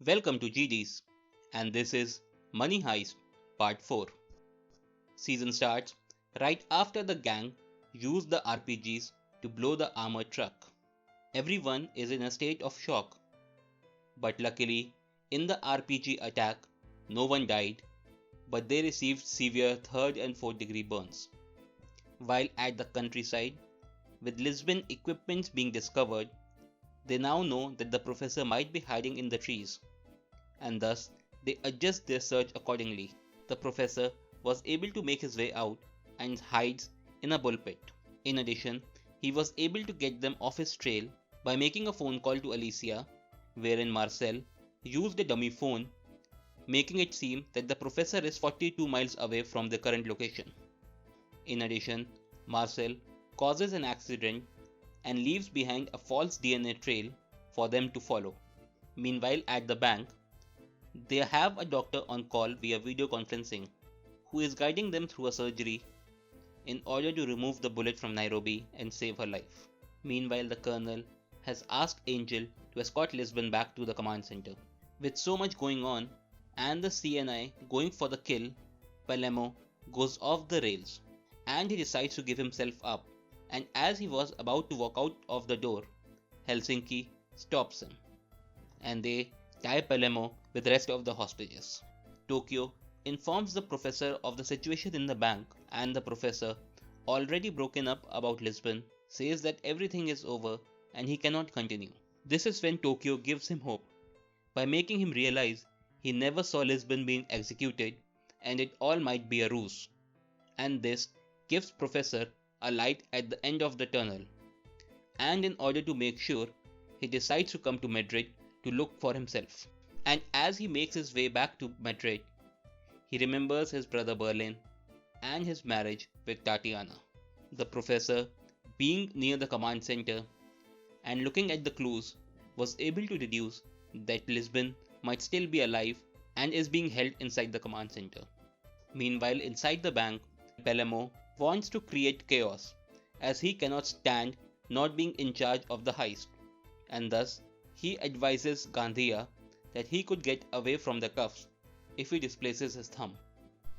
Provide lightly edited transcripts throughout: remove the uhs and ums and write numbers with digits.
Welcome to GD's, and this is Money Heist Part 4. Season starts right after the gang use the RPGs to blow the armored truck. Everyone is in a state of shock, but luckily, in the RPG attack, no one died, but they received severe 3rd and 4th degree burns. While at the countryside, with Lisbon equipments being discovered, they now know that the professor might be hiding in the trees, and thus they adjust their search accordingly. The professor was able to make his way out and hides in a bullpit. In addition, he was able to get them off his trail by making a phone call to Alicia, wherein Marcel used a dummy phone, making it seem that the professor is 42 miles away from the current location. In addition, Marcel causes an accident and leaves behind a false DNA trail for them to follow. Meanwhile, at the bank, they have a doctor on call via video conferencing who is guiding them through a surgery in order to remove the bullet from Nairobi and save her life. Meanwhile, the colonel has asked Angel to escort Lisbon back to the command center. With so much going on and the CNI going for the kill, Palermo goes off the rails and he decides to give himself up. And as he was about to walk out of the door, Helsinki stops him and they tie Palermo with the rest of the hostages. Tokyo informs the professor of the situation in the bank, and the professor, already broken up about Lisbon, says that everything is over and he cannot continue. This is when Tokyo gives him hope by making him realize he never saw Lisbon being executed and it all might be a ruse. And this gives Professor a light at the end of the tunnel. And in order to make sure, he decides to come to Madrid to look for himself. And as he makes his way back to Madrid, he remembers his brother Berlin and his marriage with Tatiana. The professor, being near the command center and looking at the clues, was able to deduce that Lisbon might still be alive and is being held inside the command center. Meanwhile, inside the bank, Palermo wants to create chaos as he cannot stand not being in charge of the heist, and thus he advises Gandhia that he could get away from the cuffs if he displaces his thumb.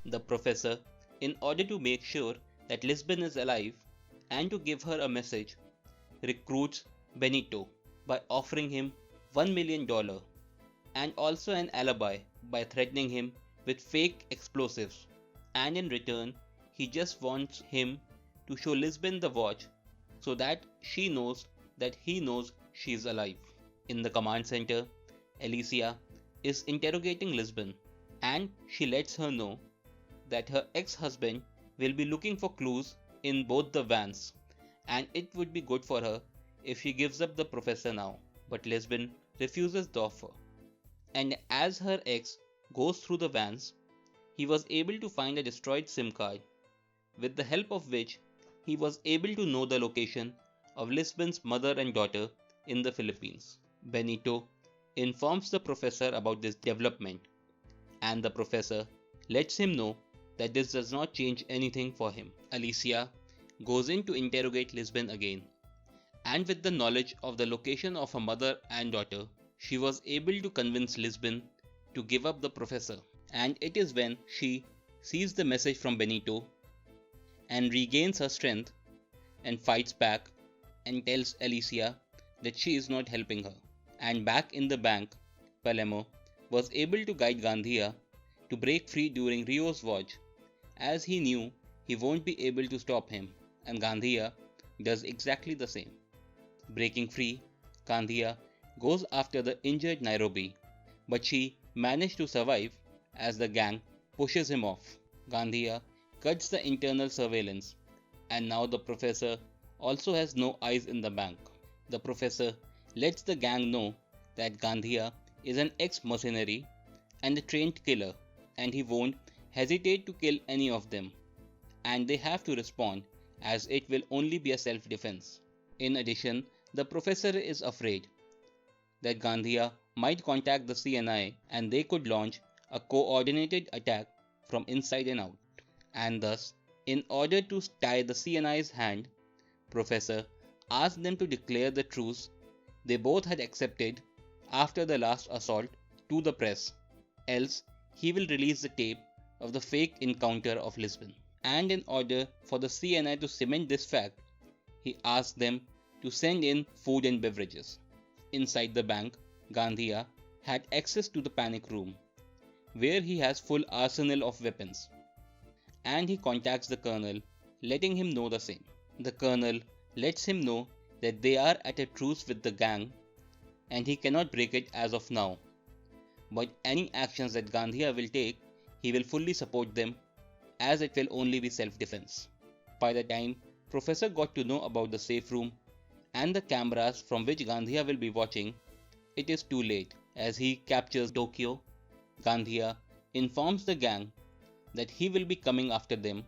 The professor, in order to make sure that Lisbon is alive and to give her a message, recruits Benito by offering him $1 million and also an alibi by threatening him with fake explosives, and in return he just wants him to show Lisbon the watch so that she knows that he knows she's alive. In the command center, Alicia is interrogating Lisbon and she lets her know that her ex-husband will be looking for clues in both the vans and it would be good for her if she gives up the professor now, but Lisbon refuses the offer. And as her ex goes through the vans, he was able to find a destroyed SIM card, with the help of which he was able to know the location of Lisbon's mother and daughter in the Philippines. Benito informs the professor about this development, and the professor lets him know that this does not change anything for him. Alicia goes in to interrogate Lisbon again, and with the knowledge of the location of her mother and daughter, she was able to convince Lisbon to give up the professor. And it is when she sees the message from Benito and regains her strength and fights back and tells Alicia that she is not helping her. And back in the bank, Palermo was able to guide Gandhia to break free during Rio's watch, as he knew he won't be able to stop him, and Gandhia does exactly the same. Breaking free, Gandhia goes after the injured Nairobi, but she managed to survive as the gang pushes him off. Gandhia cuts the internal surveillance, and now the professor also has no eyes in the bank. The professor lets the gang know that Gandhia is an ex-mercenary and a trained killer, and he won't hesitate to kill any of them, and they have to respond as it will only be a self-defense. In addition, the professor is afraid that Gandhia might contact the CNI and they could launch a coordinated attack from inside and out. And thus, in order to tie the CNI's hand, Professor asked them to declare the truce they both had accepted after the last assault to the press, else he will release the tape of the fake encounter of Lisbon. And in order for the CNI to cement this fact, he asked them to send in food and beverages. Inside the bank, Gandhia had access to the panic room, where he has full arsenal of weapons, and he contacts the colonel, letting him know the same. The colonel lets him know that they are at a truce with the gang and he cannot break it as of now. But any actions that Gandhia will take, he will fully support them, as it will only be self-defense. By the time Professor got to know about the safe room and the cameras from which Gandhia will be watching, it is too late. As he captures Tokyo, Gandhia informs the gang that he will be coming after them.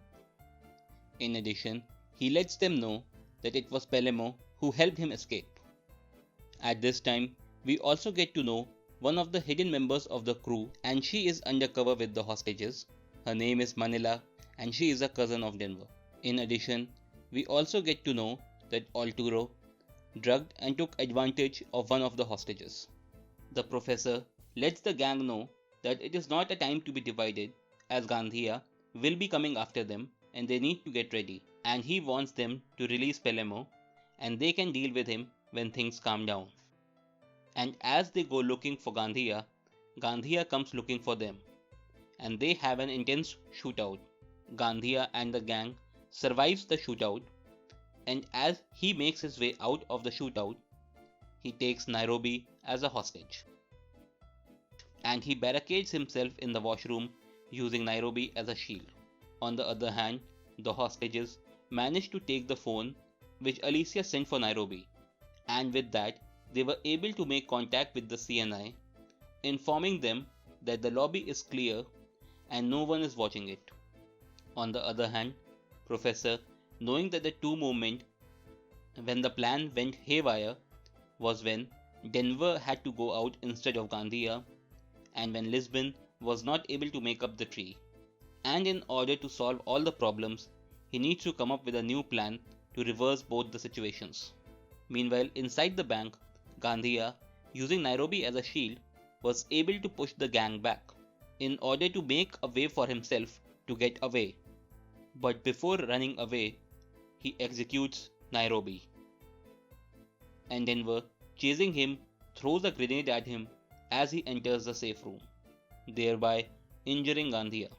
In addition, he lets them know that it was Pelemo who helped him escape. At this time, we also get to know one of the hidden members of the crew, and she is undercover with the hostages. Her name is Manila and she is a cousin of Denver. In addition, we also get to know that Arturo drugged and took advantage of one of the hostages. The professor lets the gang know that it is not a time to be divided, as Gandhia will be coming after them and they need to get ready, and he wants them to release Pelemo and they can deal with him when things calm down. And as they go looking for Gandhia, Gandhia comes looking for them, and they have an intense shootout. Gandhia and the gang survives the shootout, and as he makes his way out of the shootout, he takes Nairobi as a hostage. And he barricades himself in the washroom using Nairobi as a shield. On the other hand, the hostages manage to take the phone which Alicia sent for Nairobi, and with that, they were able to make contact with the CNI, informing them that the lobby is clear and no one is watching it. On the other hand, Professor, knowing that the two moment when the plan went haywire was when Denver had to go out instead of Gandhia, and when Lisbon was not able to make up the tree. And in order to solve all the problems, he needs to come up with a new plan to reverse both the situations. Meanwhile, inside the bank, Gandhia, using Nairobi as a shield, was able to push the gang back in order to make a way for himself to get away. But before running away, he executes Nairobi. And Denver, chasing him, throws a grenade at him as he enters the safe room, thereby injuring Gandhia.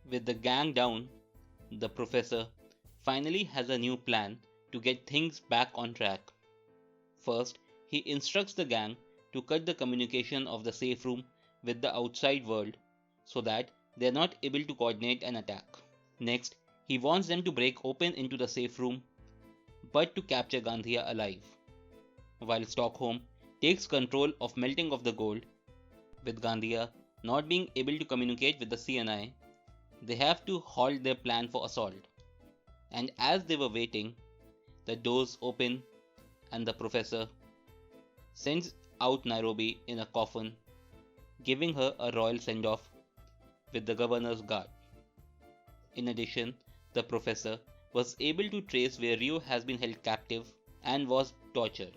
With the gang down, the professor finally has a new plan to get things back on track. First, he instructs the gang to cut the communication of the safe room with the outside world so that they are not able to coordinate an attack. Next, he wants them to break open into the safe room but to capture Gandhia alive. While Stockholm takes control of melting of the gold, with Gandhia not being able to communicate with the CNI, they have to halt their plan for assault. And as they were waiting, the doors open and the professor sends out Nairobi in a coffin, giving her a royal send-off with the governor's guard. In addition, the professor was able to trace where Rio has been held captive and was tortured,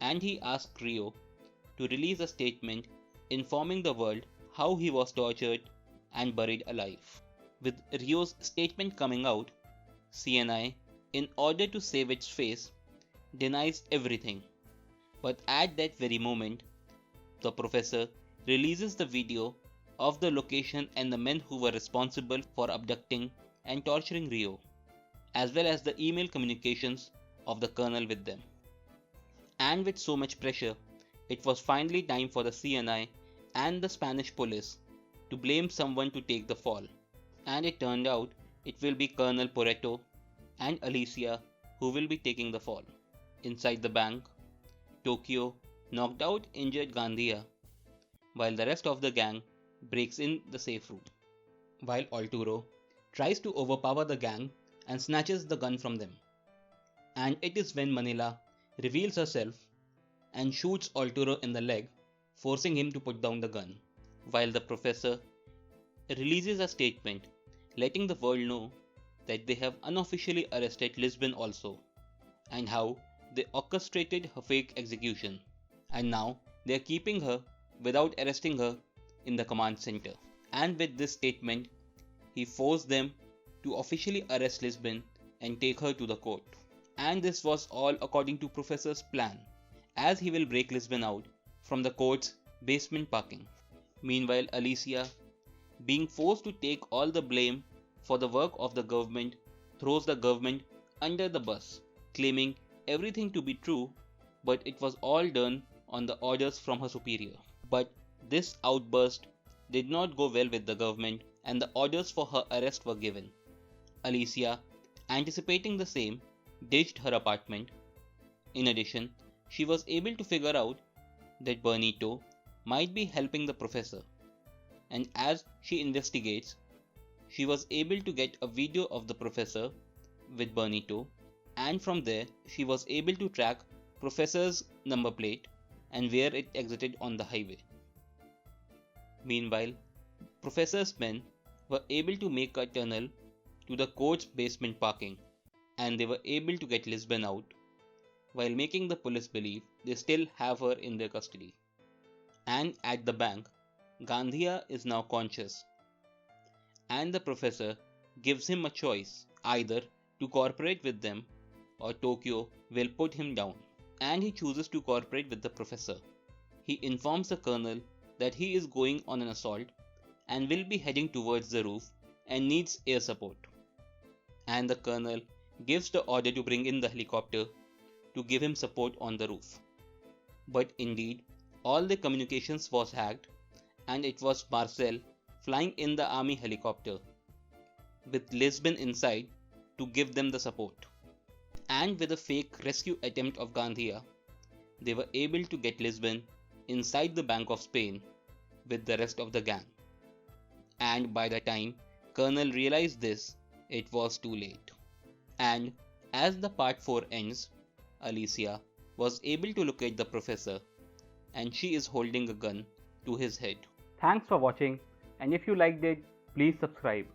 and he asked Rio to release a statement informing the world how he was tortured and buried alive. With Rio's statement coming out, CNI, in order to save its face, denies everything. But at that very moment, the professor releases the video of the location and the men who were responsible for abducting and torturing Rio, as well as the email communications of the colonel with them. And with so much pressure, it was finally time for the CNI and the Spanish police to blame someone to take the fall. And it turned out it will be Colonel Porretto and Alicia who will be taking the fall. Inside the bank, Tokyo knocked out injured Gandhia, while the rest of the gang breaks in the safe room. While Arturo tries to overpower the gang and snatches the gun from them. And it is when Manila reveals herself and shoots Arturo in the leg, forcing him to put down the gun, while the professor releases a statement letting the world know that they have unofficially arrested Lisbon also, and how they orchestrated her fake execution, and now they are keeping her without arresting her in the command center. And with this statement, he forced them to officially arrest Lisbon and take her to the court. And this was all according to Professor's plan, as he will break Lisbon out from the court's basement parking. Meanwhile, Alicia, being forced to take all the blame for the work of the government, throws the government under the bus, claiming everything to be true, but it was all done on the orders from her superior. But this outburst did not go well with the government, and the orders for her arrest were given. Alicia, anticipating the same, ditched her apartment. In addition, she was able to figure out that Benito might be helping the professor, and as she investigates, she was able to get a video of the professor with Benito, and from there she was able to track professor's number plate and where it exited on the highway. Meanwhile, professor's men were able to make a tunnel to the court's basement parking, and they were able to get Lisbon out while making the police believe they still have her in their custody. And at the bank, Gandhia is now conscious, and the professor gives him a choice, either to cooperate with them or Tokyo will put him down. And he chooses to cooperate with the professor. He informs the colonel that he is going on an assault and will be heading towards the roof and needs air support. And the colonel gives the order to bring in the helicopter to give him support on the roof. But indeed, all the communications was hacked, and it was Marcel flying in the army helicopter with Lisbon inside to give them the support. And with a fake rescue attempt of Gandhia, they were able to get Lisbon inside the Bank of Spain with the rest of the gang. And by the time Colonel realized this, it was too late. And as the part 4 ends, Alicia was able to locate the professor, and she is holding a gun to his head. Thanks for watching, and if you liked it, please subscribe.